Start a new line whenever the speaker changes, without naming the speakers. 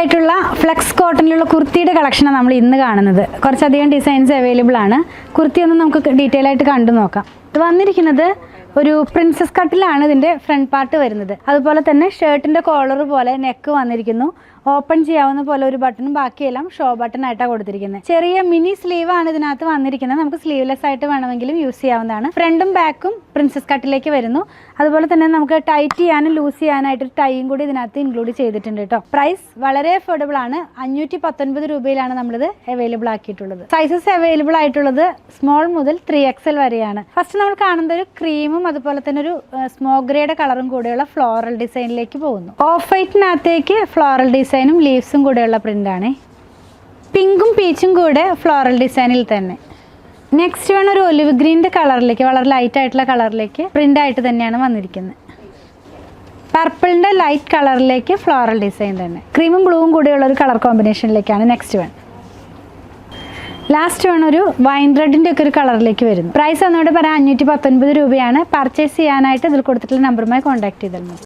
ആയിട്ടുള്ള ഫ്ലെക്സ് കോട്ടണിലുള്ള കുർത്തിയുടെ കളക്ഷനാണ് നമ്മൾ ഇന്ന് കാണുന്നത്. കുറച്ചധികം ഡിസൈൻസ് അവൈലബിൾ ആണ്. കുർത്തി ഒന്ന് നമുക്ക് ഡീറ്റെയിൽ ആയിട്ട് കണ്ടു നോക്കാം. ഇത് വന്നിരിക്കുന്നത് ഒരു പ്രിൻസസ് കട്ടിലാണ് ഇതിൻ്റെ ഫ്രണ്ട് പാർട്ട് വരുന്നത്. അതുപോലെ തന്നെ ഷർട്ടിൻ്റെ കോളർ പോലെ നെക്ക് വന്നിരിക്കുന്നു. ഓപ്പൺ ചെയ്യാവുന്ന പോലെ ഒരു ബട്ടണും ബാക്കിയെല്ലാം ഷോ ബട്ടൺ ആയിട്ടാണ് കൊടുത്തിരിക്കുന്നത്. ചെറിയ മിനി സ്ലീവ് ആണ് ഇതിനകത്ത് വന്നിരിക്കുന്നത്. നമുക്ക് സ്ലീവ്ലെസ് ആയിട്ട് വേണമെങ്കിലും യൂസ് ചെയ്യാവുന്നതാണ്. ഫ്രണ്ടും ബാക്കും പ്രിൻസസ് കട്ടിലേക്ക് വരുന്നു. അതുപോലെ തന്നെ നമുക്ക് ടൈറ്റ് ചെയ്യാനും ലൂസ് ചെയ്യാനായിട്ട് ഒരു ടൈയും കൂടി ഇതിനകത്ത് ഇൻക്ലൂഡ് ചെയ്തിട്ടുണ്ട് കേട്ടോ. പ്രൈസ് വളരെ അഫോർഡബിൾ ആണ്. 519 രൂപയിലാണ് നമ്മളിത് അവൈലബിൾ ആക്കിയിട്ടുള്ളത്. സൈസസ് അവൈലബിൾ ആയിട്ടുള്ളത് സ്മോൾ മുതൽ 3XL വരെയാണ്. ഫസ്റ്റ് നമ്മൾ കാണുന്നത് ഒരു ക്രീമും അതുപോലെ തന്നെ ഒരു സ്മോക്ക് ഗ്രേയുടെ കളറും കൂടെയുള്ള ഫ്ലോറൽ ഡിസൈനിലേക്ക് പോകുന്നു. ഓഫ് വൈറ്റിനകത്തേക്ക് ഫ്ലോറൽ ഡിസൈനും ലീവ്സും കൂടെയുള്ള പ്രിൻ്റാണ്. പിങ്കും പീച്ചും കൂടെ ഫ്ലോറൽ ഡിസൈനിൽ തന്നെ. നെക്സ്റ്റ് വേണം ഒരു ഒലിവ് ഗ്രീൻ്റെ കളറിലേക്ക്, വളരെ ലൈറ്റ് ആയിട്ടുള്ള കളറിലേക്ക് പ്രിൻ്റായിട്ട് തന്നെയാണ് വന്നിരിക്കുന്നത്. പർപ്പിളിൻ്റെ ലൈറ്റ് കളറിലേക്ക് ഫ്ലോറൽ ഡിസൈൻ തന്നെ. ക്രീമും ബ്ലൂവും കൂടെയുള്ള ഒരു കളർ കോമ്പിനേഷനിലേക്കാണ് നെക്സ്റ്റ് വൺ. ലാസ്റ്റ് വേണം ഒരു വൈൻ റെഡിൻ്റെ ഒക്കെ ഒരു കളറിലേക്ക് വരുന്നു. പ്രൈസ് ഒന്നുകൂടെ പറയാം, 519 രൂപയാണ്. പർച്ചേസ് ചെയ്യാനായിട്ട് ഇതിൽ കൊടുത്തിട്ടുള്ള നമ്പറുമായി കോൺടാക്ട് ചെയ്താൽ മതി.